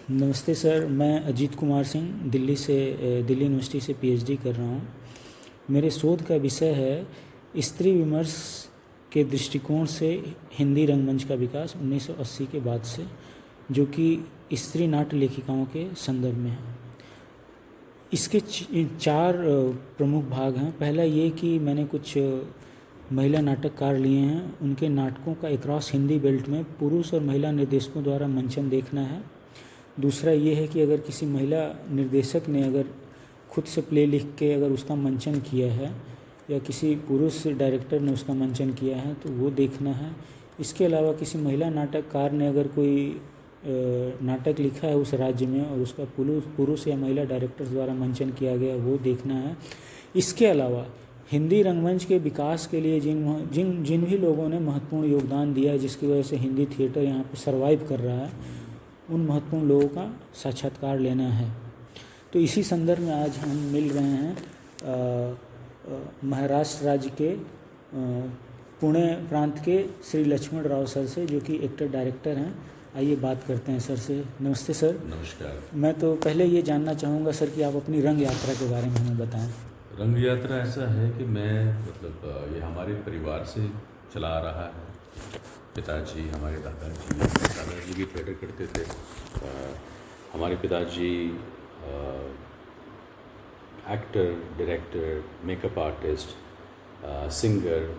नमस्ते सर, मैं अजीत कुमार सिंह दिल्ली यूनिवर्सिटी से पीएचडी कर रहा हूँ। मेरे शोध का विषय है स्त्री विमर्श के दृष्टिकोण से हिंदी रंगमंच का विकास 1980 के बाद से, जो कि स्त्री नाट्य लेखिकाओं के संदर्भ में है। इसके चार प्रमुख भाग हैं। पहला ये कि मैंने कुछ महिला नाटककार लिए हैं, उनके नाटकों का अक्रॉस हिंदी बेल्ट में पुरुष और महिला निर्देशकों द्वारा मंचन देखना है। दूसरा ये है कि अगर किसी महिला निर्देशक ने अगर खुद से प्ले लिख के अगर उसका मंचन किया है या किसी पुरुष डायरेक्टर ने उसका मंचन किया है तो वो देखना है। इसके अलावा किसी महिला नाटककार ने अगर कोई नाटक लिखा है उस राज्य में और उसका पुरुष या महिला डायरेक्टर्स द्वारा मंचन किया गया, वो देखना है। इसके अलावा हिंदी रंगमंच के विकास के लिए जिन भी लोगों ने महत्वपूर्ण योगदान दिया है, जिसकी वजह से हिंदी थिएटर यहाँ पे सर्वाइव कर रहा है, उन महत्वपूर्ण लोगों का साक्षात्कार लेना है। तो इसी संदर्भ में आज हम मिल रहे हैं महाराष्ट्र राज्य के पुणे प्रांत के श्री लक्ष्मण राव सर से, जो कि एक्टर डायरेक्टर हैं। आइए बात करते हैं सर से। नमस्ते सर। नमस्कार। मैं तो पहले ये जानना चाहूँगा सर कि आप अपनी रंग यात्रा के बारे में हमें बताएं। रंग यात्रा ऐसा है कि मैं ये हमारे परिवार से चला आ रहा है। पिताजी, हमारे दादाजी भी थिएटर करते थे। हमारे पिताजी actor, director, makeup artist, singer,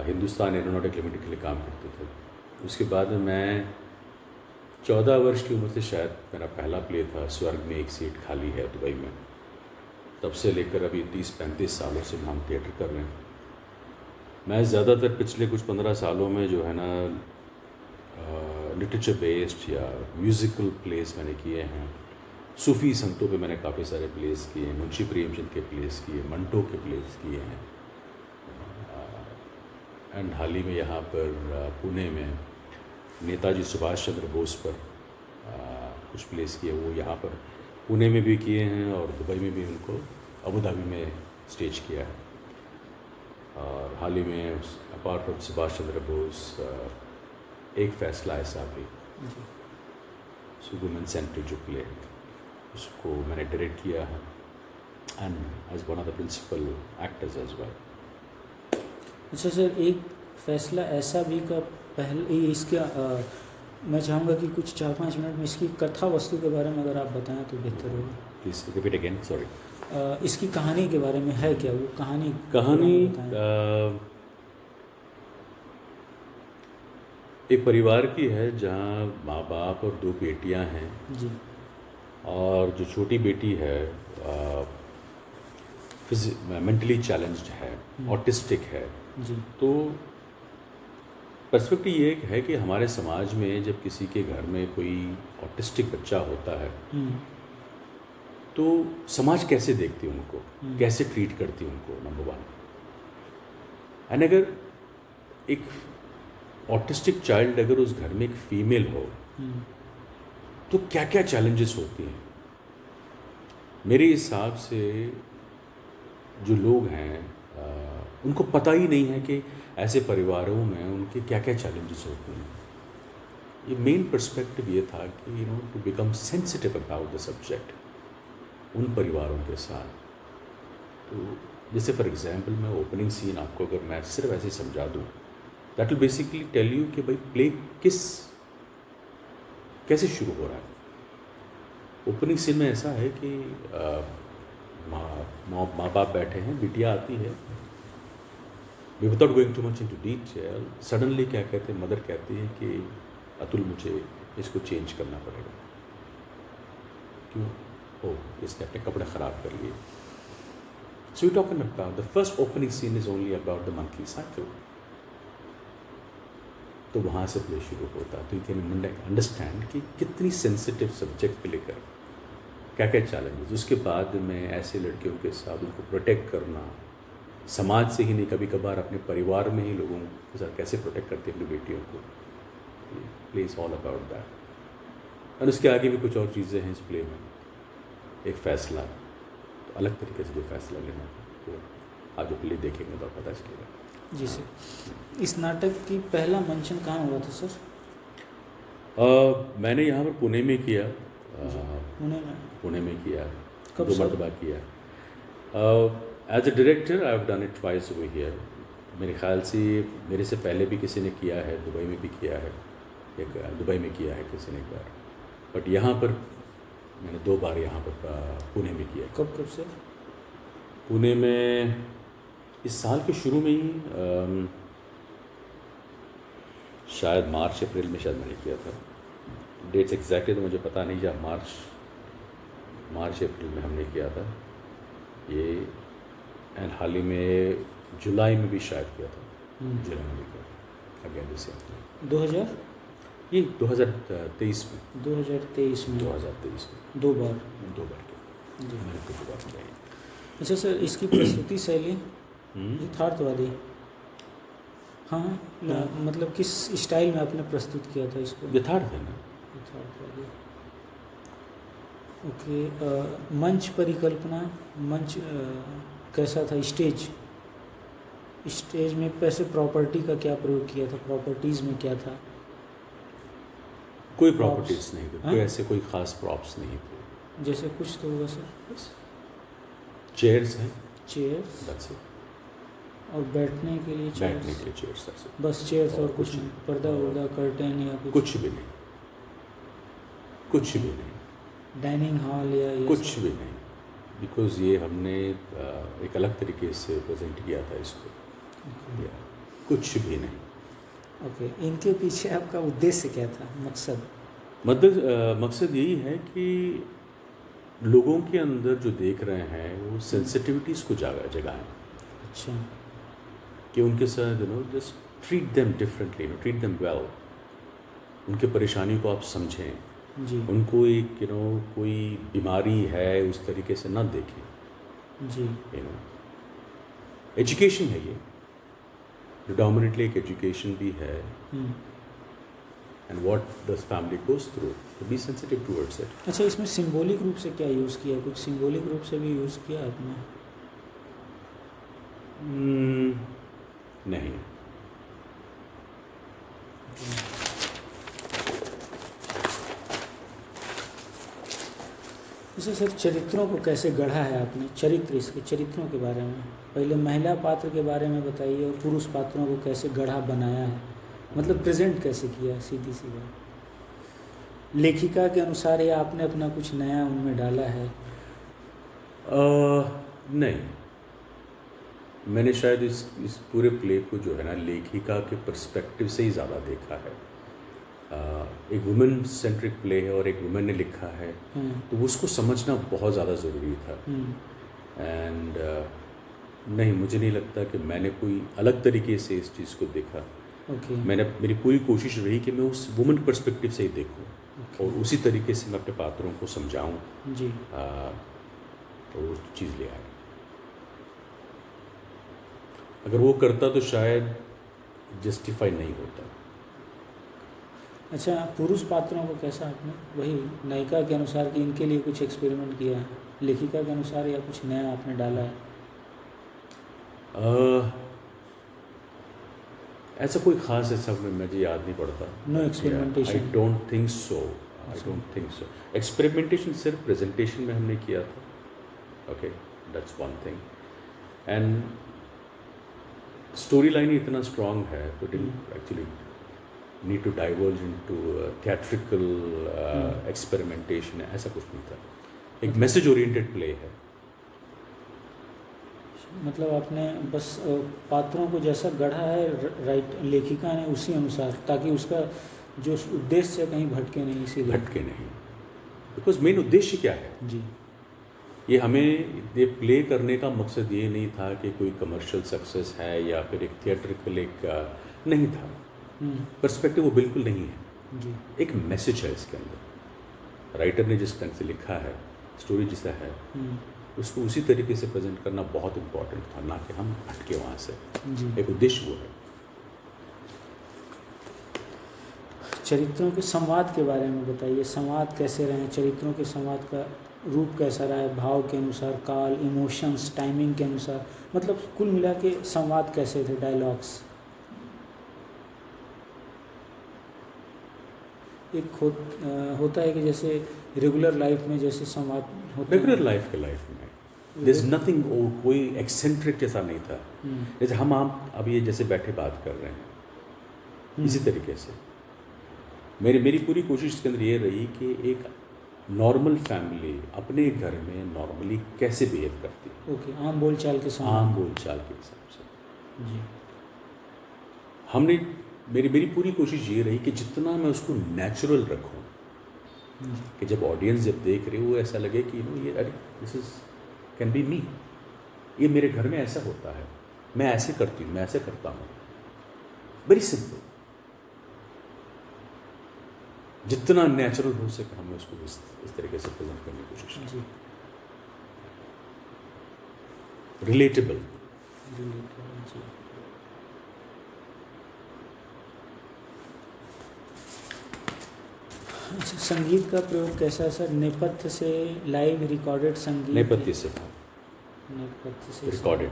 Hindustan aeronautic limited के लिए काम करते थे। उसके बाद में मैं 14 वर्ष की उम्र से शायद मेरा पहला प्ले था स्वर्ग में एक सीट खाली है दुबई में। तब से लेकर अभी 30-35 सालों से हम थिएटर कर रहे हैं। मैं ज़्यादातर पिछले कुछ 15 सालों में जो है ना लिटरेचर बेस्ड या म्यूज़िकल प्लेस मैंने किए हैं। सूफ़ी संतों पे मैंने काफ़ी सारे प्लेस किए हैं। मुंशी प्रेमचंद के प्लेस किए, मंटो के प्लेस किए हैं। एंड हाल ही में यहाँ पर पुणे में नेताजी सुभाष चंद्र बोस पर कुछ प्लेस किए, वो यहाँ पर पुणे में भी किए हैं और दुबई में भी उनको अबू धाबी में स्टेज किया है। और हाल ही में अपार्ट फ्रॉम सुभाष चंद्र बोस एक फैसला ऐसा भी वुमेन सेंट्रिक जो प्ले उसको मैंने डायरेक्ट किया है and as one of the principal actors as well. अच्छा सर, एक फैसला ऐसा भी का पहले इसका मैं चाहूँगा कि कुछ 4-5 मिनट में इसकी कथा वस्तु के बारे में अगर आप बताएं तो बेहतर होगा। Please repeat again, sorry. इसकी कहानी के बारे में है क्या वो कहानी? एक परिवार की है जहाँ माँ बाप और 2 बेटियाँ हैं जी। और जो छोटी बेटी है मेंटली चैलेंज्ड है, ऑटिस्टिक है जी। तो पर्सपेक्टिव ये है कि हमारे समाज में जब किसी के घर में कोई ऑटिस्टिक बच्चा होता है तो समाज कैसे देखती है उनको, कैसे ट्रीट करती है उनको, नंबर 1। एंड अगर एक ऑटिस्टिक चाइल्ड अगर उस घर में एक फीमेल हो तो क्या क्या चैलेंजेस होती हैं। मेरे हिसाब से जो लोग हैं उनको पता ही नहीं है कि ऐसे परिवारों में उनके क्या क्या चैलेंजेस होते हैं। ये मेन पर्सपेक्टिव ये था कि to become sensitive about the subject उन परिवारों के साथ। तो जैसे फॉर एग्जांपल मैं ओपनिंग सीन आपको अगर मैं सिर्फ ऐसे समझा दूँ, that will basically tell you कि भाई प्ले कैसे शुरू हो रहा है। ओपनिंग सीन में ऐसा है कि माँ बाप बैठे हैं, बिटिया आती है। Without going to much into detail, suddenly क्या कहते हैं, मदर कहती है कि अतुल मुझे इसको चेंज करना पड़ेगा। क्यों? ओह, इसने अपने कपड़े ख़राब कर लिए। So we talking about the first opening scene is only about the monthly cycle. तो वहाँ से प्ले शुरू होता है। तो यू कैन अंडरस्टैंड कि कितनी सेंसिटिव सब्जेक्ट को लेकर क्या क्या चैलेंजेस। उसके बाद में ऐसे लड़कियों के साथ उनको प्रोटेक्ट करना, समाज से ही नहीं, कभी कभार अपने परिवार में ही लोगों के साथ कैसे प्रोटेक्ट करते हैं अपनी बेटियों को। Play is all about that. और उसके आगे भी कुछ और चीज़ें हैं इस प्ले में। एक फैसला, तो अलग तरीके से जो फैसला लेना तो आज प्ले देखेंगे तो पता चलेगा। जी सर। इस नाटक की पहला मंचन कहाँ हुआ था सर? मैंने यहाँ पर पुणे में किया पुणे में पुणे में किया, कब 2 सर? मरतबा किया। As a director I have done it twice over here. मेरे ख्याल से मेरे से पहले भी किसी ने किया है, दुबई में भी किया है, एक दुबई में किया है किसी ने एक बार, बट यहाँ पर मैंने 2 बार यहाँ पर पुणे में किया। कब कब से? पुणे में इस साल के शुरू में ही, शायद मार्च अप्रैल में शायद मैंने किया था। डेट्स एग्जैक्टली तो मुझे पता नहीं, या मार्च अप्रैल में हमने किया था ये, एंड हाल ही में जुलाई में भी शायद किया था, जुलाई में भी किया था अगेन दिस ईयर। 2000 ये 2023 में 2023 में 2023 में 2 बार। 2 बार किया जी। मैंने को 2 बार किया। अच्छा सर, इसकी प्रस्तुति शैली यथार्थवादी, हाँ, मतलब किस स्टाइल में आपने प्रस्तुत किया था इसको? यथार्थ है ना। यथार्थवादी, ओके। मंच परिकल्पना, मंच कैसा था? स्टेज में पैसे प्रॉपर्टी का क्या प्रयोग किया था? प्रॉपर्टीज़ में क्या था? कोई Props? प्रॉपर्टीज नहीं थी, हाँ? कोई ऐसे कोई खास प्रॉप्स नहीं थे। जैसे कुछ तो होगा सर? चेयर्स हैं, चेयर्स, दैट्स इट। और बैठने के लिए बैठने चेयर्स, के लिए चेयर्स, दैट्स इट। बस चेयर्स और कुछ कुछ नहीं? नहीं। पर्दा वर्दा, कर्टेन या कुछ? कुछ भी नहीं, कुछ भी नहीं, डाइनिंग हॉल या ये कुछ सब? भी नहीं, बिकॉज ये हमने एक अलग तरीके से प्रेजेंट किया था इसको। ओके। कुछ भी नहीं। ओके, इनके पीछे आपका उद्देश्य क्या था, मकसद? मकसद यही है कि लोगों के अंदर जो देख रहे हैं वो सेंसिटिविटीज़ को जगाएं, अच्छा, कि उनके साथ just treat them differently, treat them well. उनके परेशानियों को आप समझें, जी उनको एक कोई बीमारी है उस तरीके से ना देखें। जी। एजुकेशन है ये, प्रिडोमिनेटली एक एजुकेशन भी है, and what this family goes through, to be sensitive towards it. अच्छा, इसमें सिंबॉलिक रूप से क्या यूज़ किया? कुछ सिंबॉलिक रूप से भी यूज़ किया आपने? नहीं। अच्छा सर, चरित्रों को कैसे गढ़ा है आपने? इसके चरित्रों के बारे में पहले महिला पात्र के बारे में बताइए, और पुरुष पात्रों को कैसे गढ़ा बनाया है, मतलब प्रेजेंट कैसे किया है, सीधी सी बात। लेखिका के अनुसार या आपने अपना कुछ नया उनमें डाला है? नहीं, मैंने शायद इस पूरे प्ले को जो है ना लेखिका के पर्सपेक्टिव से ही ज़्यादा देखा है। एक वुमेन सेंट्रिक प्ले है और एक वुमेन ने लिखा है, तो उसको समझना बहुत ज़्यादा ज़रूरी था। एंड नहीं, मुझे नहीं लगता कि मैंने कोई अलग तरीके से इस चीज़ को देखा। मेरी पूरी कोशिश रही कि मैं उस वुमेन पर्सपेक्टिव से ही देखूं, और उसी तरीके से मैं अपने पात्रों को समझाऊं जी। तो वो चीज़ ले आए। अगर वो करता तो शायद जस्टिफाई नहीं होता। अच्छा, पुरुष पात्रों को कैसा आपने वही नायिका के अनुसार कि इनके लिए कुछ एक्सपेरिमेंट किया है, लेखिका के अनुसार, या कुछ नया आपने डाला है? ऐसा कोई खास ऐसा मुझे याद नहीं पड़ता। No experimentation? I don't think so, I don't think so. Experimentation सिर्फ प्रेजेंटेशन में हमने किया था। Okay, that's one thing. And story line इतना स्ट्रांग है तो didn't actually need to diverge into theatrical experimentation, ऐसा कुछ नहीं था। एक मैसेज ओरिएंटेड प्ले है। मतलब आपने बस पात्रों को जैसा गढ़ा है राइट लेखिका ने उसी अनुसार, ताकि उसका जो उद्देश्य है कहीं भटके नहीं, इसीलिए। भटके नहीं, बिकॉज मेन उद्देश्य क्या है जी। ये हमें ये प्ले करने का मकसद ये नहीं था कि कोई कमर्शियल सक्सेस है या फिर एक थिएट्रिकल एक नहीं था। पर्सपेक्टिव वो बिल्कुल नहीं है जी। एक मैसेज है इसके अंदर। राइटर ने जिस ढंग से लिखा है, स्टोरी जैसा है, उसको उसी तरीके से प्रेजेंट करना बहुत इम्पोर्टेंट था, ना कि हम हटके वहाँ से। जी। एक उद्देश्य वो है। चरित्रों के संवाद के बारे में बताइए, संवाद कैसे रहे, चरित्रों के संवाद का रूप कैसा रहा है, भाव के अनुसार, काल, इमोशंस, टाइमिंग के अनुसार, मतलब कुल मिला के संवाद कैसे थे, डायलॉग्स? एक होता है कि जैसे रेगुलर लाइफ में जैसे संवाद होता है। रेगुलर लाइफ के लाइफ में देयर इज नथिंग, कोई एक्सेंट्रिक जैसा नहीं था। जैसे हम आप अब ये जैसे बैठे बात कर रहे हैं, इसी तरीके से मेरी पूरी कोशिश इसके अंदर ये रही कि एक नॉर्मल फैमिली अपने घर में नॉर्मली कैसे बिहेव करती है। ओके, आम बोलचाल के साथ, आम बोलचाल के हिसाब से जी। हमने मेरी पूरी कोशिश ये रही कि जितना मैं उसको नेचुरल रखूं, कि जब ऑडियंस जब देख रही हो वो ऐसा लगे कि ये अरे दिस इज कैन बी मी, ये मेरे घर में ऐसा होता है, मैं ऐसे करती हूँ, मैं ऐसे करता हूँ। वेरी सिंपल, जितना नेचुरल हो सके हमने उसको इस तरीके से प्रेजेंट करने की कोशिश की। रिलेटेबल। जी। अच्छा, संगीत का प्रयोग कैसा सर? नेपथ्य से लाइव रिकॉर्डेड संगीत? नेपथ्य से था, नेपथ्य से रिकॉर्डेड।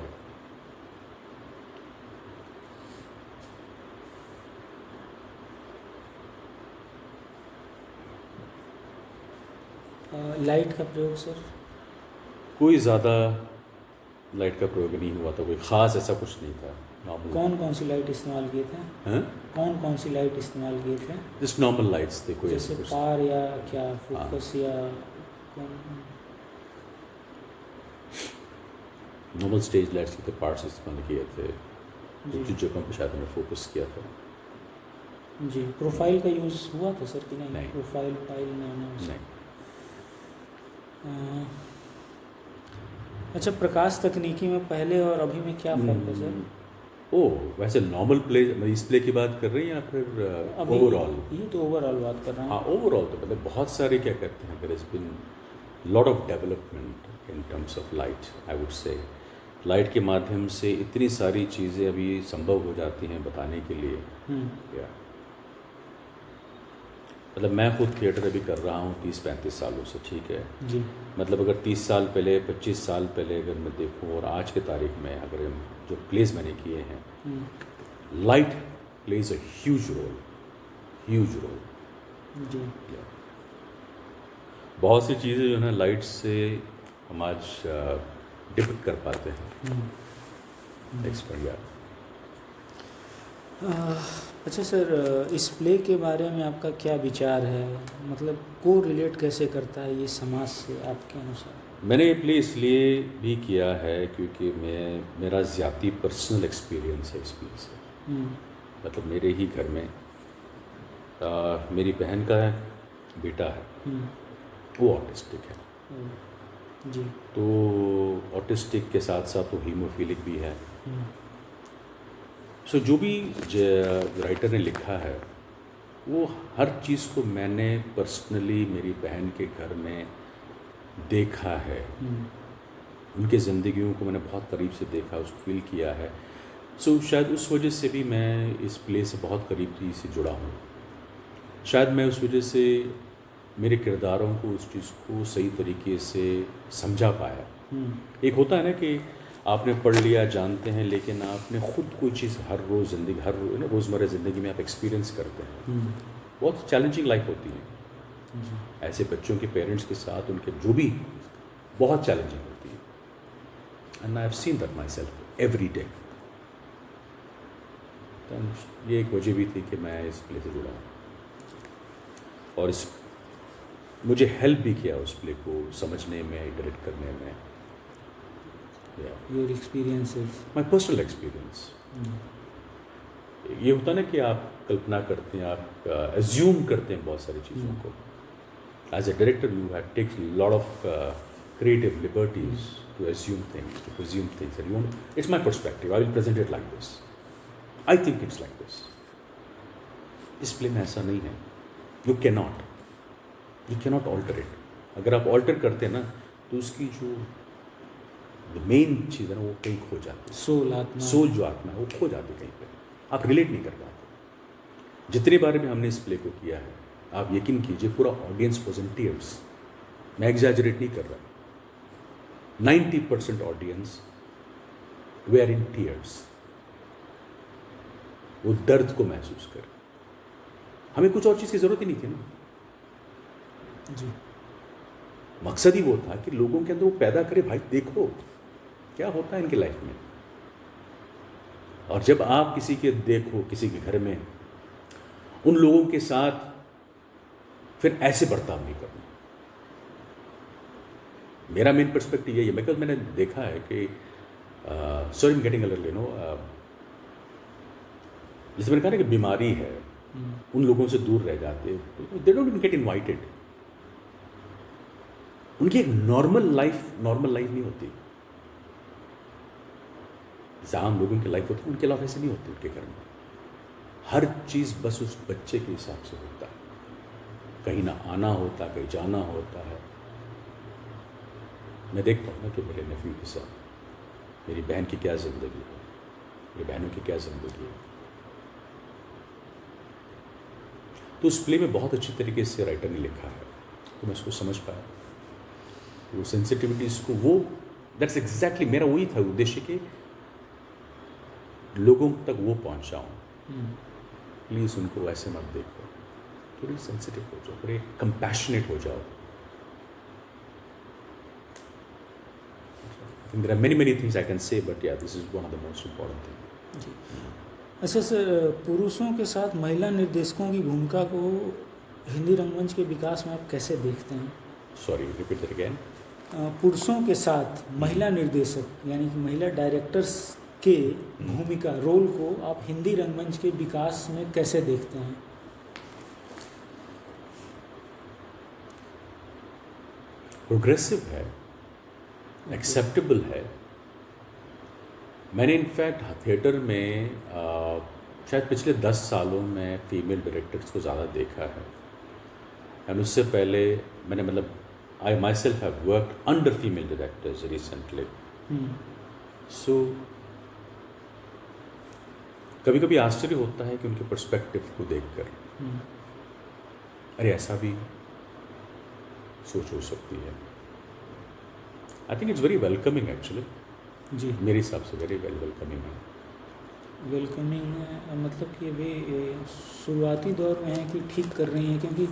लाइट का प्रयोग सर? कोई ज़्यादा लाइट का प्रयोग नहीं हुआ था, कोई ख़ास ऐसा कुछ नहीं था, नॉर्मल। कौन सी लाइट इस्तेमाल किए थे? हैं? कौन सी लाइट इस्तेमाल किए थे? जस्ट नॉर्मल लाइट्स थे, कोई जैसे ऐसा कुछ पार या क्या फोकस या नॉर्मल स्टेज लाइट्स के पार्ट्स इस्तेमाल किए थे, जी। कुछ जगहों पर शायद हमने फोकस किया था। जी। प्रोफाइल का यूज़ हुआ था सर कि नहीं? नहीं। प्रोफाइल फाइल नहीं। अच्छा, प्रकाश तकनीकी में पहले और अभी में क्या फ़र्क है सर? वैसे नॉर्मल प्ले, इस प्ले की बात कर रही हैं या फिर ओवरऑल? ये तो ओवरऑल बात कर रहा हूँ। हाँ, ओवरऑल तो मतलब बहुत सारे क्या कहते हैं, there has been lot of development in terms of light. I would say light के माध्यम से इतनी सारी चीज़ें अभी संभव हो जाती हैं बताने के लिए। या मतलब मैं खुद थिएटर अभी कर रहा हूँ 30-35 सालों से, ठीक है जी। मतलब अगर 30 साल पहले, 25 साल पहले अगर मैं देखूँ और आज के तारीख में अगर जो प्लेस मैंने किए हैं, light plays a huge role. जी। बहुत सी चीज़ें जो है ना लाइट से हम आज डिपिक्ट कर पाते हैं। एक्सपीरियंस। अच्छा सर, इस प्ले के बारे में आपका क्या विचार है? मतलब को रिलेट कैसे करता है ये समाज से आपके अनुसार? मैंने ये प्ले इसलिए भी किया है क्योंकि मेरा ज़्यादा पर्सनल एक्सपीरियंस है इस प्ले से। मतलब मेरे ही घर में मेरी बहन का बेटा है, वो ऑटिस्टिक है। जी। तो ऑटिस्टिक के साथ साथ वो हीमोफिलिक भी है। सो जो भी राइटर ने लिखा है वो हर चीज़ को मैंने पर्सनली मेरी बहन के घर में देखा है। उनके ज़िंदगियों को मैंने बहुत करीब से देखा, उसको फील किया है। सो शायद उस वजह से भी मैं इस प्ले से बहुत करीबी से जुड़ा हूँ। शायद मैं उस वजह से मेरे किरदारों को उस चीज़ को सही तरीके से समझा पाया। एक होता है ना कि आपने पढ़ लिया, जानते हैं, लेकिन आपने ख़ुद कोई चीज़ हर रोज़ ज़िंदगी, हर रोज़मर्रा ज़िंदगी में आप एक्सपीरियंस करते हैं। बहुत चैलेंजिंग लाइफ होती है ऐसे बच्चों के पेरेंट्स के साथ, उनके जो भी बहुत चैलेंजिंग होती है। And I have seen that my self every day. ये एक वजह भी थी कि मैं इस प्ले से जुड़ा हूँ और मुझे हेल्प भी किया उस प्ले को समझने में, डायरेक्ट करने में। Your experiences, my personal experience. ये होता है ना कि आप कल्पना करते हैं, आप एज्यूम करते हैं बहुत सारी चीज़ों को। As a director you have take lot of creative liberties to assume things, to presume things. It's my perspective, I will present it like this, I think it's like this. इस play में ऐसा नहीं है। You cannot alter it. अगर आप alter करते हैं ना तो उसकी जो मेन चीज़ है ना वो कहीं खो जाती है। सोल जो आत्मा है वो खो जाती है कहीं पे, आप रिलेट नहीं कर पाते। जितनी बार भी हमने इस प्ले को किया है, आप यकीन कीजिए पूरा ऑडियंस वाज इन टीयर्स। मैं एग्जैजरेट नहीं कर रहा, 90% ऑडियंस वेयर इन टीयर्स। वो दर्द को महसूस कर, हमें कुछ और चीज़ की ज़रूरत ही नहीं थी ना। जी। मकसद ही वो था कि लोगों के अंदर वो पैदा करे, भाई देखो क्या होता है इनकी लाइफ में। और जब आप किसी के घर में उन लोगों के साथ फिर ऐसे बर्ताव नहीं करना। मेरा मेन पर्सपेक्टिव यही है, बिकॉज मैंने देखा है कि sorry I am getting a little, जैसे मैंने कहा ना कि बीमारी है, उन लोगों से दूर रह जाते, दे डोंट गेट इनवाइटेड। उनकी एक नॉर्मल लाइफ नहीं होती। जैसे आम लोगों की लाइफ होती है, उनके लाइफ ऐसे नहीं होती। उनके घर में हर चीज़ बस उस बच्चे के हिसाब से होता है, कहीं ना आना होता, कहीं जाना होता है। मैं देखता हूँ ना कि मेरे नेफ्यू के साथ मेरी बहन की क्या ज़िंदगी है, मेरी बहनों की क्या ज़िंदगी है। तो उस प्ले में बहुत अच्छी तरीके से राइटर ने लिखा है, तो मैं उसको समझ पाया, वो सेंसिटिविटीज़ को, वो दैट्स एग्जैक्टली मेरा वही था उद्देश्य कि लोगों तक वो पहुँचाऊँ। प्लीज़ उनको ऐसे मत देखो, थोड़ी सेंसिटिव हो जाओ, थोड़े कंपैशनेट हो जाओ। There are many things I can say, but yeah, this is one of the most important things. जी। अच्छा सर, पुरुषों के साथ महिला निर्देशकों की भूमिका को हिंदी रंगमंच के विकास में आप कैसे देखते हैं? Sorry, repeat that again. पुरुषों के साथ महिला निर्देशक यानी कि महिला डायरेक्टर्स के भूमिका, रोल को आप हिंदी रंगमंच के विकास में कैसे देखते हैं? प्रोग्रेसिव है, एक्सेप्टेबल है। मैंने इनफैक्ट थिएटर में शायद पिछले 10 सालों में फीमेल डायरेक्टर्स को ज़्यादा देखा है। एंड उससे पहले मैंने मतलब I myself have worked under female directors recently. So कभी कभी आश्चर्य होता है कि उनके पर्सपेक्टिव को देखकर अरे ऐसा भी सोच हो सकती है। I think it's very welcoming actually. जी, मेरे हिसाब से वेरी वेलकमिंग है। वेलकमिंग है, मतलब कि अभी शुरुआती दौर में है कि ठीक कर रही हैं, क्योंकि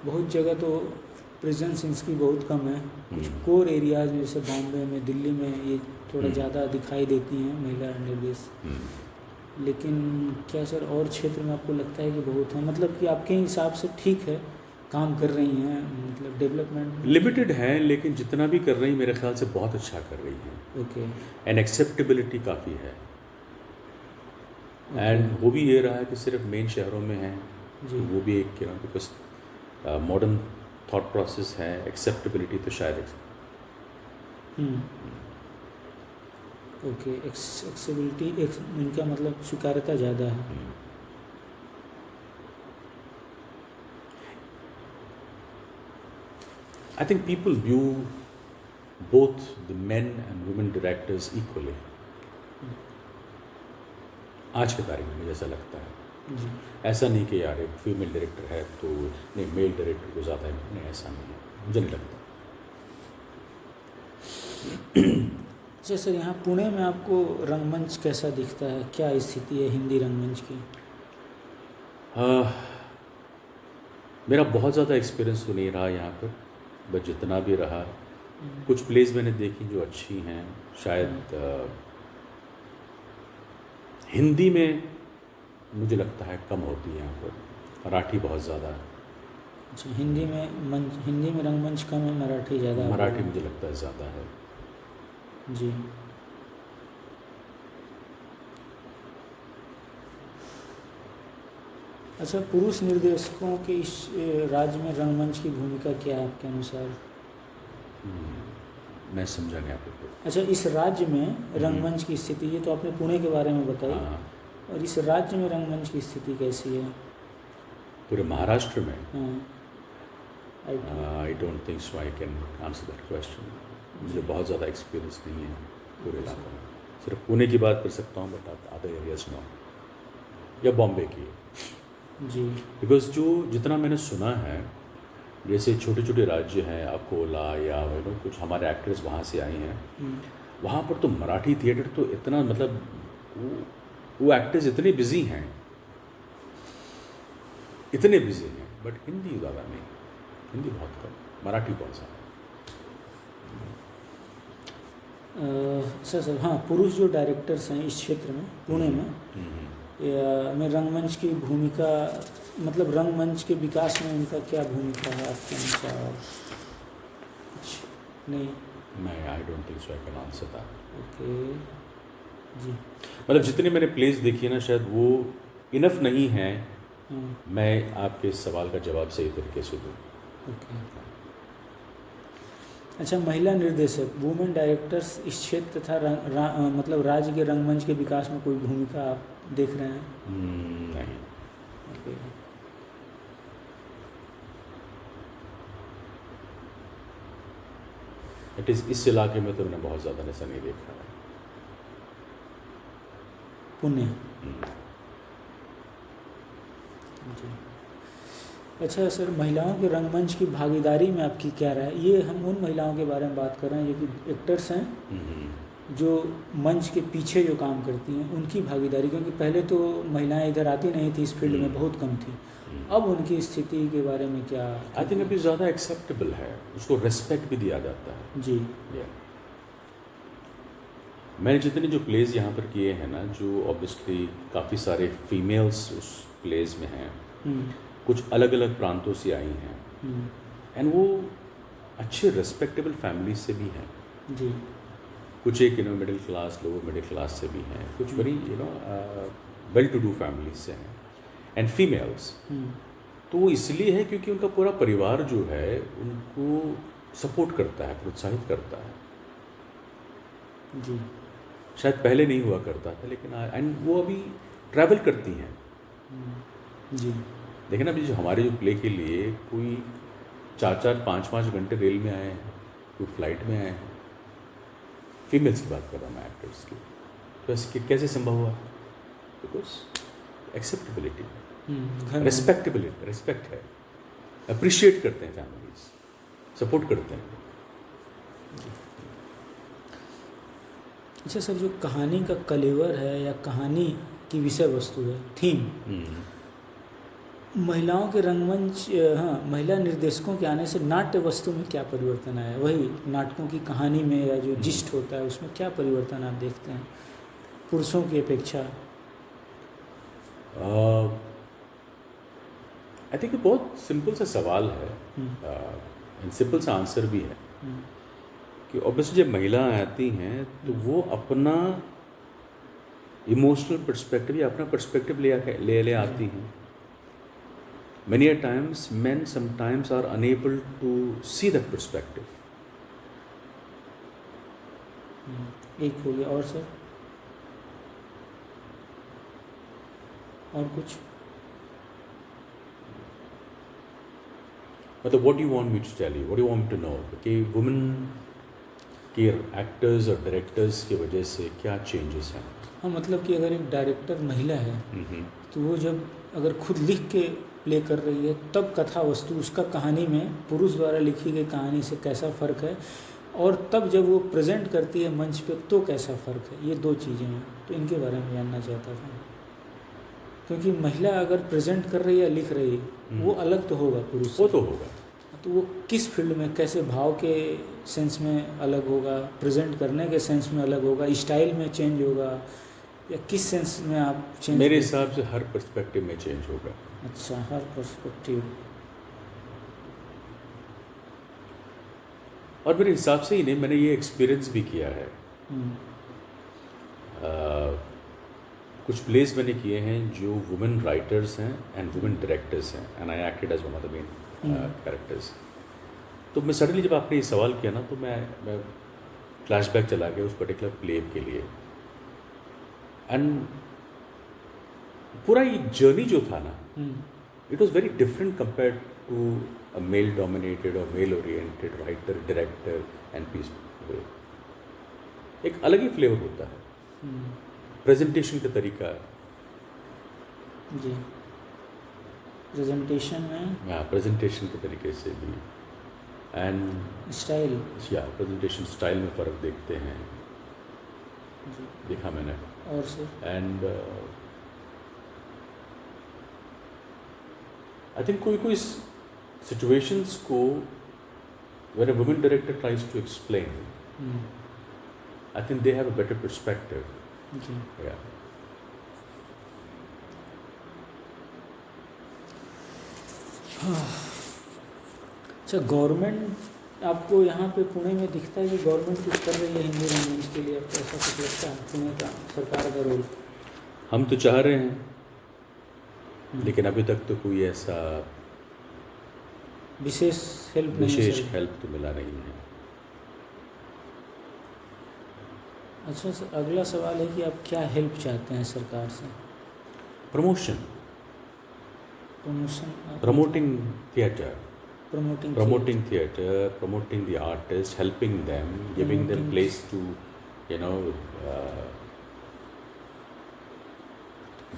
बहुत जगह तो प्रेजेंस इसकी बहुत कम है। कुछ कोर एरियाज में जैसे बॉम्बे में, दिल्ली में ये थोड़ा ज़्यादा दिखाई देती हैं महिला निर्देश। लेकिन क्या सर और क्षेत्र में आपको लगता है कि बहुत है, मतलब कि आपके हिसाब से ठीक है, काम कर रही हैं, मतलब डेवलपमेंट लिमिटेड है, लेकिन जितना भी कर रही मेरे ख्याल से बहुत अच्छा कर रही है। ओके। एंड एक्सेप्टेबिलिटी काफ़ी है। एंड हो भी ये रहा है कि सिर्फ मेन शहरों में है जी। वो भी एक बिकॉज मॉडर्न थॉट प्रोसेस है, एक्सेप्टेबिलिटी तो शायद ओके, एक्सेसिबिलिटी इनका मतलब स्वीकार्यता ज़्यादा है। I think people view both the men and women directors equally. आज के तारीख में मुझे ऐसा लगता है। जी। ऐसा नहीं कि यार एक फीमेल डायरेक्टर है तो नहीं मेल डायरेक्टर को ज़्यादा है, नहीं ऐसा नहीं है, मुझे नहीं लगता। अच्छा सर, यहाँ पुणे में आपको रंगमंच कैसा दिखता है, क्या स्थिति है हिंदी रंगमंच की? मेरा बहुत ज़्यादा एक्सपीरियंस तो नहीं रहा यहाँ पर, बट जितना भी रहा कुछ प्लेस मैंने देखी जो अच्छी हैं। शायद हिंदी में मुझे लगता है कम होती है यहाँ पर, मराठी बहुत ज़्यादा है। अच्छा, हिंदी में रंगमंच कम है, मराठी ज़्यादा है? मराठी मुझे लगता है ज़्यादा है। जी। अच्छा, पुरुष निर्देशकों के इस राज्य में रंगमंच की भूमिका क्या है आपके अनुसार? मैं समझा नहीं आपको। अच्छा, इस राज्य में रंगमंच की स्थिति, ये तो आपने पुणे के बारे में बताई, हाँ, और इस राज्य में रंगमंच की स्थिति कैसी है? पूरे महाराष्ट्र में हाँ, आई don't think so I can answer that question. मुझे बहुत ज़्यादा एक्सपीरियंस नहीं है पूरे इलाकों में, सिर्फ पुणे की बात कर सकता हूँ, बट अदर एरियाज नो, या बॉम्बे की। जी। बिकॉज जितना मैंने सुना है, जैसे छोटे छोटे राज्य हैं अकोला या कुछ हमारे एक्टर्स वहाँ से आए हैं, वहाँ पर तो मराठी थिएटर तो इतना मतलब वो एक्टर्स इतने बिजी हैं इतने बिजी हैं, बट हिंदी ज़्यादा नहीं, हिंदी बहुत कम। मराठी कौन सा? सर हाँ, पुरुष जो डायरेक्टर्स हैं इस क्षेत्र में पुणे में में रंगमंच की भूमिका, मतलब रंगमंच के विकास में उनका क्या भूमिका है आपके अनुसार? कुछ नहीं? नहीं, I don't think so I can answer that. Okay जी। मतलब जितने मैंने प्लेस देखी है ना, शायद वो इनफ नहीं है मैं आपके इस सवाल का जवाब सही तरीके से दूँ। ओके, अच्छा, महिला निर्देशक, वुमेन डायरेक्टर्स इस क्षेत्र तथा मतलब राज्य के रंगमंच के विकास में कोई भूमिका आप देख रहे हैं? नहीं। ओके, इट इज़ इस इलाके में तो मैंने बहुत ज़्यादा ऐसा नहीं देखा है। पुण्य जी। अच्छा सर, महिलाओं के रंगमंच की भागीदारी में आपकी क्या राय है? ये हम उन महिलाओं के बारे में बात कर रहे हैं जो कि एक्टर्स हैं, जो मंच के पीछे जो काम करती हैं, उनकी भागीदारी, क्योंकि पहले तो महिलाएं इधर आती नहीं थी, इस फील्ड में बहुत कम थी। अब उनकी स्थिति के बारे में क्या? आई थिंक अभी ज़्यादा एक्सेप्टेबल है, उसको रेस्पेक्ट भी दिया जाता है जी। मैंने जितने जो प्लेज यहाँ पर किए हैं ना, जो ऑब्वियसली काफ़ी सारे फीमेल्स उस प्लेज में हैं, कुछ अलग अलग प्रांतों से आई हैं, एंड वो अच्छे रेस्पेक्टेबल फैमिली से भी हैं जी। कुछ एक middle class, lower middle class से भी हैं, कुछ very well to do family से हैं, एंड फीमेल्स। तो वो इसलिए है क्योंकि उनका पूरा परिवार जो है उनको सपोर्ट करता है, प्रोत्साहित करता है जी। शायद पहले नहीं हुआ करता था, लेकिन एंड वो अभी ट्रैवल करती हैं जी। देखिए ना, अभी जो हमारे जो प्ले के लिए कोई 4-4, 5-5 घंटे रेल में आए हैं, कोई फ्लाइट में आए हैं, फीमेल्स की बात कर रहा हूँ मैं, एक्टर्स की। तो ऐसे कैसे संभव हुआ? बिकॉज एक्सेप्टेबिलिटी, रेस्पेक्टेबिलिटी, रेस्पेक्ट है, अप्रिशिएट करते हैं फैमिलीज, सपोर्ट करते हैं। अच्छा सर, जो कहानी का कलेवर है या कहानी की विषय वस्तु है, थीम, महिलाओं के रंगमंच, हाँ, महिला निर्देशकों के आने से नाट्य वस्तु में क्या परिवर्तन आया? वही नाटकों की कहानी में या जो जिस्ट होता है उसमें क्या परिवर्तन आप देखते हैं पुरुषों की अपेक्षा? आई थिंक बहुत सिंपल सा सवाल है, सिंपल सा आंसर भी है कि ऑब्वियसली जब महिलाएं आती हैं तो वो अपना इमोशनल पर्सपेक्टिव या अपना पर्सपेक्टिव ले आती हैं। Many a times men sometimes are unable to see that perspective. एक हो गया, और सर और कुछ? मतलब what do you want me to tell you? What do you want me to know? कि women के एक्टर्स और डायरेक्टर्स की वजह से क्या चेंजेस हैं? हाँ, मतलब कि अगर एक डायरेक्टर महिला है तो वो जब अगर खुद लिख के प्ले कर रही है तब कथा वस्तु उसका कहानी में पुरुष द्वारा लिखी गई कहानी से कैसा फ़र्क है, और तब जब वो प्रेजेंट करती है मंच पे तो कैसा फ़र्क है। ये दो चीज़ें हैं, तो इनके बारे में जानना चाहता था। क्योंकि महिला अगर प्रेजेंट कर रही है या लिख रही है वो अलग तो होगा पुरुष से, वो तो होगा, तो वो किस फील्ड में कैसे भाव के सेंस में अलग होगा, प्रेजेंट करने के सेंस में अलग होगा, स्टाइल में चेंज होगा, या किस सेंस में आप चेंज? मेरे हिसाब से हर पर्सपेक्टिव में चेंज होगा। अच्छा, हर पर्सपेक्टिव। और मेरे हिसाब से ही नहीं, मैंने ये एक्सपीरियंस भी किया है। कुछ प्लेस मैंने किए हैं जो वुमेन राइटर्स हैं एंड वुमेन डायरेक्टर्स हैं, and I acted as one of the main characters. तो मैं सडनली जब आपने ये सवाल किया ना, तो मैं फ्लैशबैक चला गया उस पर्टिकुलर प्ले के लिए, एंड पूरा ये जर्नी जो था ना, it was very different compared to a male dominated और male oriented writer, director and piece. एक अलग ही फ्लेवर होता है, प्रेजेंटेशन का तरीका जी, प्रेजेंटेशन में, हाँ, प्रेजेंटेशन के तरीके से भी, एंड स्टाइल, या प्रेजेंटेशन स्टाइल में फ़र्क देखते हैं, देखा मैंने। और सर एंड आई थिंक कोई कोई सिचुएशंस को when a women director tries to explain, I think they have a better perspective. जी Yeah. अच्छा, गवर्नमेंट आपको यहाँ पे पुणे में दिखता है कि गवर्नमेंट कुछ कर रही है हिंदी रंगमंच के लिए? आपको ऐसा कुछ लगता है पुणे का सरकार का रोल? हम तो चाह रहे हैं लेकिन अभी तक तो कोई ऐसा विशेष हेल्प नहीं है विशेष सर? हेल्प तो मिला नहीं है। अच्छा सर, अगला सवाल है कि आप क्या हेल्प चाहते हैं सरकार से? Promotion, promotion, promoting theatre, promoting promoting theatre, promoting the artists, helping them, giving them Promoting- place to,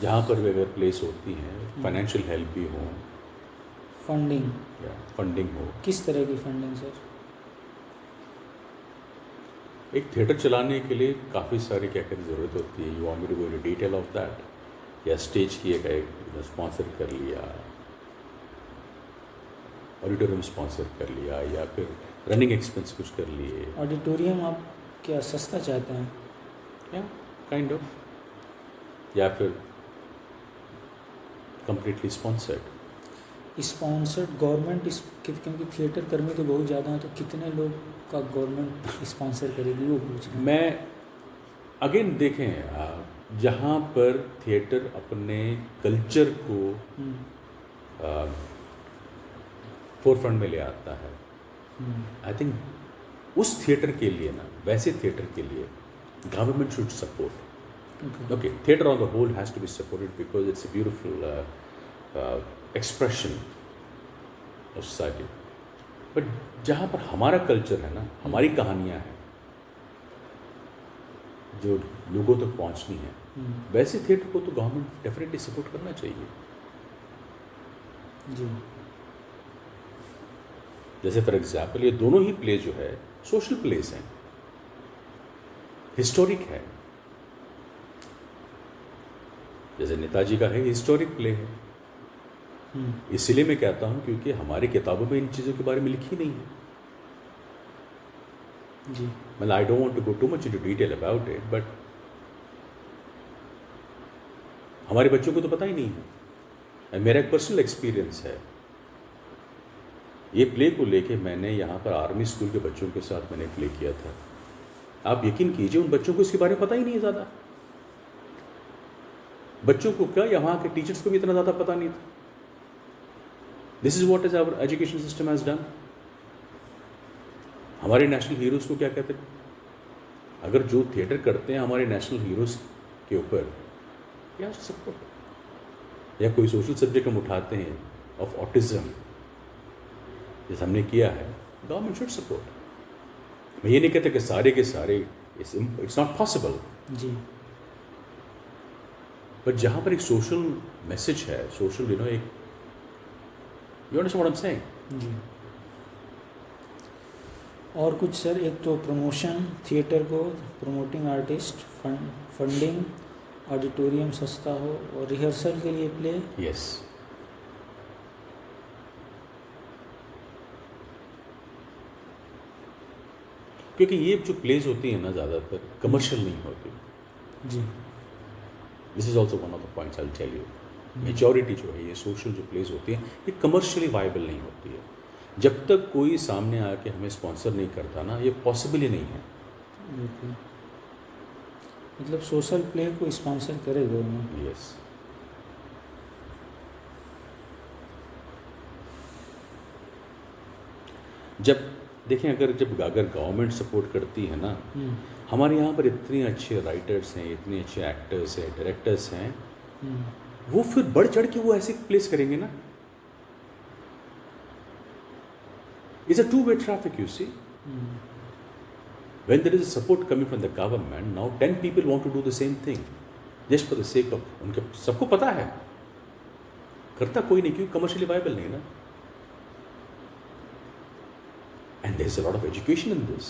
जहाँ पर भी अगर प्लेस होती हैं फाइनेंशियल हेल्प भी हो फंडिंग। या फंडिंग हो। किस तरह की फंडिंग सर? एक थिएटर चलाने के लिए काफ़ी सारी क्या क्या ज़रूरत होती है। You want me to go into detail of that? या स्टेज की एक स्पॉन्सर कर लिया, ऑडिटोरियम स्पॉन्सर कर लिया, या फिर रनिंग एक्सपेंस कुछ कर लिए। ऑडिटोरियम आप क्या सस्ता चाहते हैं? या काइंड ऑफ, या फिर कंप्लीटली स्पॉन्सर्ड। स्पॉन्सर्ड गवर्नमेंट क्योंकि थिएटर कर्मी तो बहुत ज़्यादा हैं, तो कितने लोग का गवर्नमेंट स्पॉन्सर करेगी वो पूछ रहे हैं। मैं अगेन देखें, जहाँ पर थिएटर अपने कल्चर को फोरफ्रंट में ले आता है, आई थिंक उस थिएटर के लिए ना, वैसे थिएटर के लिए government should support. Okay, theatre on the whole has to be supported because it's a beautiful expression of society. But जहाँ पर हमारा कल्चर है ना, हमारी कहानियाँ हैं जो लोगों तक पहुँचनी है, वैसे थिएटर को तो गवर्नमेंट डेफिनेटली सपोर्ट करना चाहिए। जी। जैसे फॉर एग्जाम्पल ये दोनों ही प्ले जो है सोशल प्लेस हैं, हिस्टोरिक है। जैसे नेताजी का है, हिस्टोरिक प्ले है। इसलिए मैं कहता हूँ क्योंकि हमारी किताबों में इन चीज़ों के बारे में लिखी नहीं है। जी। मतलब I don't want to go too much into detail about it, but हमारे बच्चों को तो पता ही नहीं है। मेरा एक पर्सनल एक्सपीरियंस है, ये प्ले को लेके मैंने यहाँ पर आर्मी स्कूल के बच्चों के साथ मैंने प्ले किया था। आप यकीन कीजिए उन बच्चों को इसके बारे में पता ही नहीं है ज़्यादा। बच्चों को क्या, यहाँ के टीचर्स को भी इतना ज़्यादा पता नहीं था। This is what is our education system has done. हमारे नेशनल हीरोज़ को क्या कहते हैं? अगर जो थिएटर करते हैं हमारे नेशनल हीरोज़ के ऊपर, या सपोर्ट, या कोई सोशल सब्जेक्ट हम उठाते हैं ऑफ ऑटिज्म, जैसे हमने किया है, गवर्नमेंट शुड सपोर्ट। मैं ये नहीं कहता कि सारे के सारे, इट्स नॉट पॉसिबल। जी। बट जहाँ पर एक सोशल मैसेज है, सोशल एक, you understand what I am saying? जी। और कुछ सर? एक तो प्रमोशन, थिएटर को प्रमोटिंग आर्टिस्ट, फंडिंग, ऑडिटोरियम सस्ता हो, और रिहर्सल के लिए प्ले। यस। क्योंकि ये जो प्लेज होती हैं ना, ज़्यादातर कमर्शियल नहीं होती। जी। This is also one of the points I will tell you. Majority जो है ये सोशल जो प्लेज होती है, ये कमर्शियली वायबल नहीं होती है। जब तक कोई सामने आके हमें स्पॉन्सर नहीं करता ना, ये पॉसिबल ही नहीं है। बिल्कुल। मतलब सोशल प्ले को स्पॉन्सर करे गवर्नमेंट। यस। जब देखें, अगर गवर्नमेंट सपोर्ट करती है ना, हमारे यहाँ पर इतने अच्छे राइटर्स हैं, इतने अच्छे एक्टर्स हैं, डायरेक्टर्स हैं, वो फिर बढ़ चढ़ के वो ऐसे प्लेस करेंगे ना। It's a two-way traffic, you see. When there is a support coming from the government, now 10 people want to do the same thing just for the sake of, उनके सबको पता है, करता कोई नहीं, क्योंकि कमर्शियली वायबल नहीं ना। And there is a lot of education in this.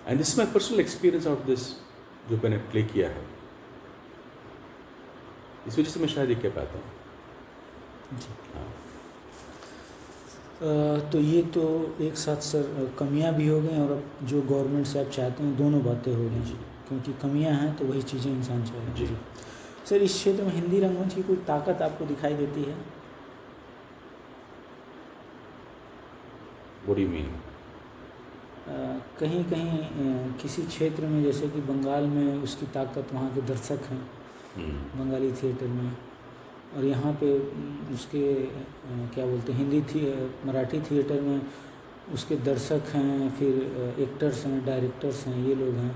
And this is my personal experience of this, जो मैंने प्ले किया है। इस वजह से मैं शायद ये कह पाता हूँ। जी। हाँ तो ये तो एक साथ सर कमियां भी हो गई और अब जो गवर्नमेंट से आप चाहते हैं दोनों बातें हो गई, जी क्योंकि कमियां हैं तो वही चीज़ें इंसान चाहेगा। जी। जी सर, इस क्षेत्र में हिंदी रंगमंच की कोई ताकत आपको दिखाई देती है? What do you mean? कहीं कहीं किसी क्षेत्र में, जैसे कि बंगाल में उसकी ताकत, वहाँ के दर्शक हैं बंगाली थिएटर में, और यहाँ पे उसके क्या बोलते हैं, मराठी थिएटर में उसके दर्शक हैं, फिर एक्टर्स हैं, डायरेक्टर्स हैं, ये लोग हैं।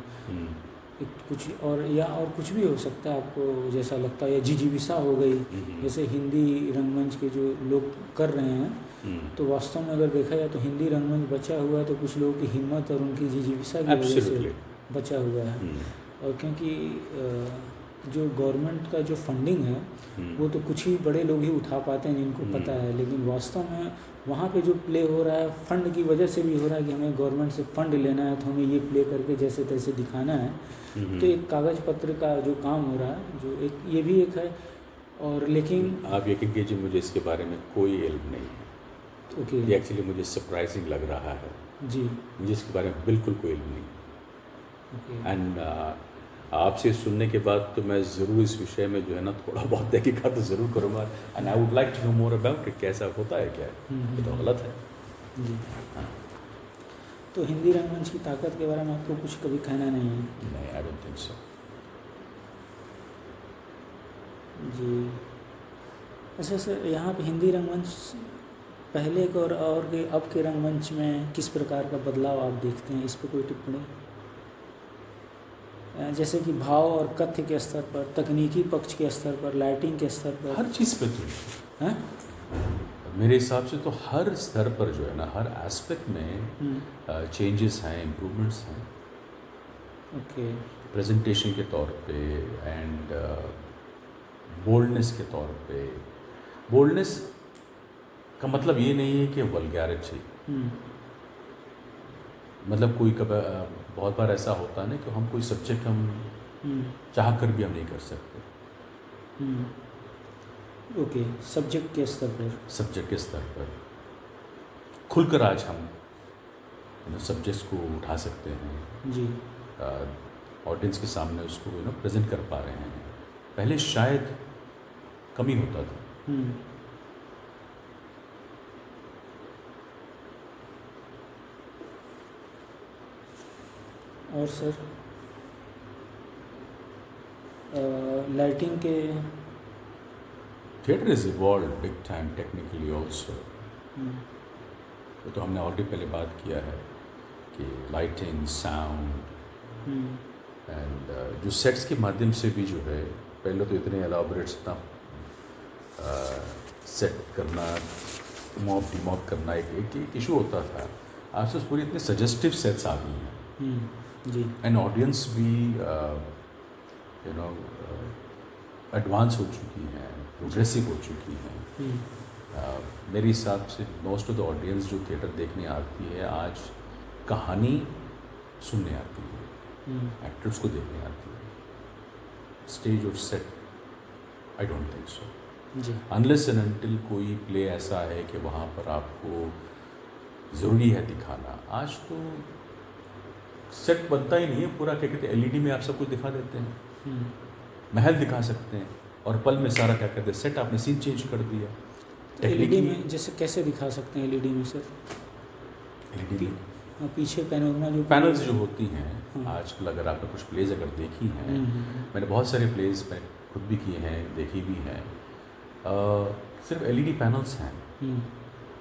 कुछ और कुछ भी हो सकता है आपको जैसा लगता है, या जिजीविसा हो गई, जैसे हिंदी रंगमंच के जो लोग कर रहे हैं, तो वास्तव में अगर देखा जाए तो हिंदी रंगमंच बचा हुआ है तो कुछ लोगों की हिम्मत और उनकी जिजीविसा की वजह से बचा हुआ है। और क्योंकि जो गवर्नमेंट का जो फंडिंग है वो तो कुछ ही बड़े लोग ही उठा पाते हैं जिनको पता है, लेकिन वास्तव में वहाँ पे जो प्ले हो रहा है फंड की वजह से भी हो रहा है कि हमें गवर्नमेंट से फंड लेना है, तो हमें ये प्ले करके जैसे तैसे दिखाना है। तो एक कागज़ पत्र का जो काम हो रहा है, जो एक ये भी एक है। और लेकिन आप यकीन कीजिए मुझे इसके बारे में कोई इल्म नहीं है। ओके ये एक्चुअली मुझे सरप्राइजिंग लग रहा है जी, मुझे इसके बारे में बिल्कुल कोई इल्म नहीं। ओके एंड आपसे सुनने के बाद तो मैं ज़रूर इस विषय में जो है ना थोड़ा बहुत तहकीकात तो ज़रूर करूँगा। And I would like to know more about it, कैसा होता है, क्या है, ये तो गलत है। जी। तो हिंदी रंगमंच की ताकत के बारे में आपको कुछ कभी कहना नहीं है? नहीं, आई डोंट थिंक सो। जी। अच्छा सर, यहाँ पे हिंदी रंगमंच पहले के और के अब के रंगमंच में किस प्रकार का बदलाव आप देखते हैं, इस पर कोई टिप्पणी? जैसे कि भाव और कथ्य के स्तर पर, तकनीकी पक्ष के स्तर पर, लाइटिंग के स्तर पर, हर चीज़ पे तो हैं? मेरे हिसाब से तो हर स्तर पर जो है ना, हर एस्पेक्ट में चेंजेस हैं, इम्प्रूवमेंट्स हैं। ओके प्रेजेंटेशन के तौर पे एंड बोल्डनेस के तौर पे। बोल्डनेस का मतलब ये नहीं है कि वल्गैरिटी, मतलब कोई बहुत बार ऐसा होता है ना कि हम कोई सब्जेक्ट हम चाह कर भी हम नहीं कर सकते। ओके, सब्जेक्ट के स्तर पर, सब्जेक्ट के स्तर पर खुलकर आज हम सब्जेक्ट्स को उठा सकते हैं जी, ऑडियंस के सामने उसको प्रेजेंट कर पा रहे हैं। पहले शायद कमी होता था। और सर लाइटिंग के theatre is evolve big time technically also. तो हमने ऑलरेडी पहले बात किया है कि लाइटिंग, साउंड एंड जो सेट्स के माध्यम से भी जो है, पहले तो इतने एलाबोरेट इतना सेट करना, मॉप डिमॉप करना एक इशू होता था। आज तो पूरी इतने सजेस्टिव सेट्स आ गई हैं जी, एंड ऑडियंस भी एडवांस हो चुकी हैं, प्रोग्रेसिव हो चुकी हैं। मेरे हिसाब से मोस्ट ऑफ द ऑडियंस जो थिएटर देखने आती है आज कहानी सुनने आती है, एक्टर्स को देखने आती है। स्टेज और set I don't think so, unless and until कोई प्ले ऐसा है कि वहाँ पर आपको ज़रूरी है दिखाना। आज तो सेट बनता ही नहीं है पूरा, क्या कहते हैं, एलईडी में आप सब कुछ दिखा देते हैं, महल दिखा सकते हैं और पल में सारा क्या कहते हैं सेट, आपने सीन चेंज कर दिया। एलईडी में जैसे कैसे दिखा सकते हैं एलईडी में सर? एलईडी पीछे पैनोरमा जो पैनल्स जो होती हैं आजकल, अगर आपने कुछ प्लेज अगर देखी हैं, मैंने बहुत सारे प्लेज मैं खुद भी किए हैं, देखी भी हैं, सिर्फ एलईडी पैनल्स हैं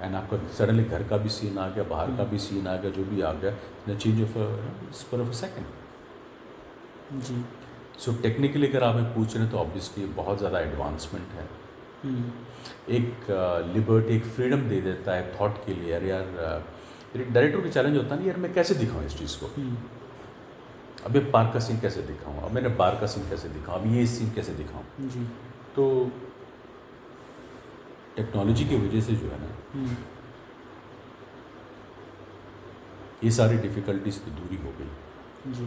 एंड आपका सडनली घर का भी सीन आ गया, बाहर का भी सीन आ गया, जो भी आ गया, the change of spur of a second. जी, सो टेक्निकली अगर आप पूछ रहे हैं तो ऑब्वियसली बहुत ज़्यादा एडवांसमेंट है। एक लिबर्टी, एक फ्रीडम दे देता है थॉट के लिए। अरे यार, डायरेक्टर का चैलेंज होता है ना, यार मैं कैसे दिखाऊँ इस चीज़ को, अब ये पार्क का सीन कैसे दिखाऊँ, अब मैंने बार का सीन कैसे दिखाऊँ, अब ये सीन कैसे दिखाऊँ। जी, तो टेक्नोलॉजी की वजह से जो है ना, ये सारी डिफ़िकल्टीज तो दूरी हो गई। जी।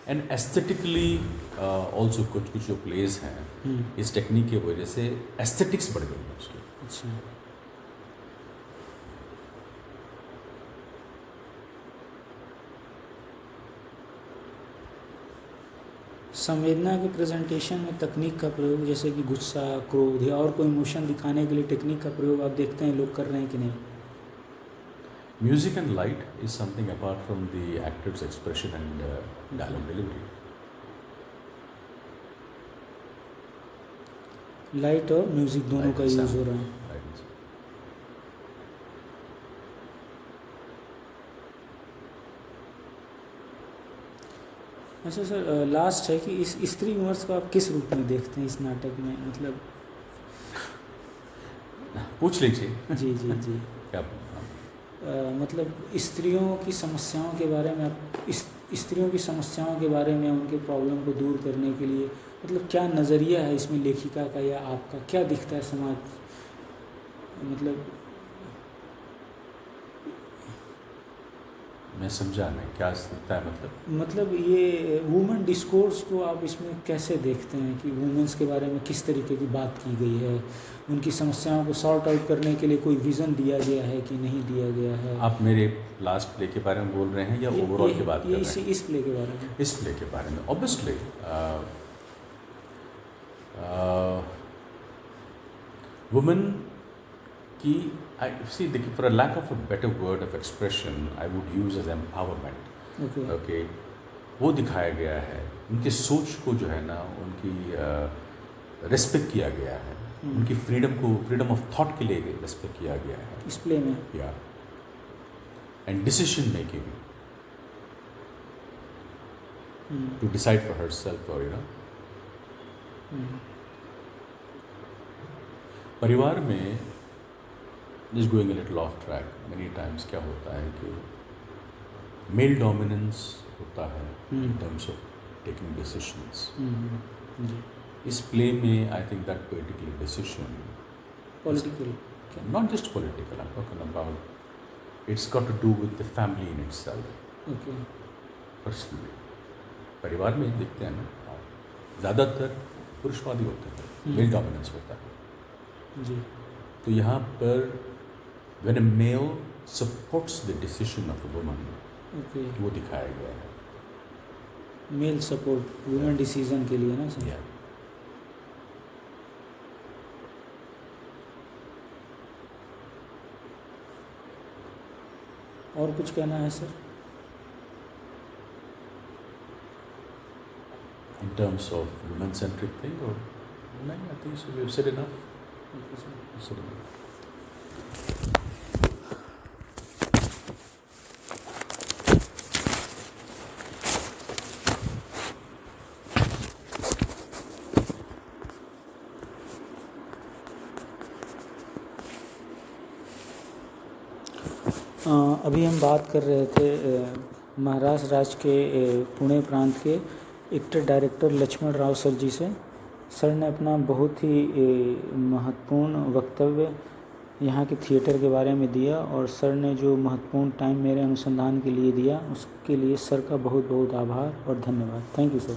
एंड एस्थेटिकली ऑल्सो कुछ कुछ जो प्लेस हैं इस टेक्निक की वजह से एस्थेटिक्स बढ़ गई है उसकी। अच्छा। संवेदना के प्रेजेंटेशन में तकनीक का प्रयोग, जैसे कि गुस्सा, क्रोध या और कोई इमोशन दिखाने के लिए टेक्निक का प्रयोग आप देखते हैं लोग कर रहे हैं कि नहीं? Music and light is something apart from the actor's expression and dialogue delivery. Light और म्यूजिक दोनों Light का and यूज़ sound. हो रहा है। Light and sound. अच्छा सर, लास्ट है कि इस स्त्री विमर्श को आप किस रूप में देखते हैं इस नाटक में, मतलब? पूछ लीजिए। जी जी जी। क्या मतलब स्त्रियों की समस्याओं के बारे में आप स्त्रियों की समस्याओं के बारे में, उनके प्रॉब्लम को दूर करने के लिए मतलब क्या नज़रिया है इसमें लेखिका का या आपका, क्या दिखता है समाज, मतलब? मैं समझा नहीं क्या दिखता है मतलब ये वुमेन डिस्कोर्स को आप इसमें कैसे देखते हैं कि वुमेन्स के बारे में किस तरीके की बात की गई है, उनकी समस्याओं को सॉर्ट आउट करने के लिए कोई विज़न दिया गया है कि नहीं दिया गया है? आप मेरे लास्ट प्ले के बारे में बोल रहे हैं या ओवरऑल की बात कर रहे हैं? इस प्ले के बारे में। इस प्ले के बारे में ऑब्वियसली वुमेन की, I see, for a lack of a better word of expression, I would use as empowerment. Okay. वो दिखाया गया है, उनकी सोच को जो है ना, उनकी रेस्पेक्ट किया गया है, उनकी फ्रीडम ऑफ थॉट के लिए रेस्पेक्ट किया गया है इस प्ले में। या and decision making to decide for herself, और परिवार में just going a little off track, many times क्या होता है कि मेल डोमिनेंस होता है in terms of taking decisions. इस प्ले में I think that particular decision, political, not just political, I'm talking about, it's got to do with the family in itself. Okay. Personally, परिवार में देखते हैं ना, ज़्यादातर पुरुषवादी होते हैं, मेल डोमिनेंस होता है जी। तो यहाँ पर when a male supports the decision of a woman, okay, वो दिखाया गया है। मेल सपोर्ट वुमेन डिसीजन के लिए ना सर? Yeah. और कुछ कहना है sir? In terms of women-centric thing, or no, I think so. We've said enough. Okay, sir. We've said enough. अभी हम बात कर रहे थे महाराष्ट्र राज्य के पुणे प्रांत के actor director Laxman Rao sir ji से। सर ने अपना बहुत ही महत्वपूर्ण वक्तव्य यहाँ के थिएटर के बारे में दिया, और सर ने जो महत्वपूर्ण टाइम मेरे अनुसंधान के लिए दिया उसके लिए सर का बहुत बहुत आभार और धन्यवाद। Thank you sir.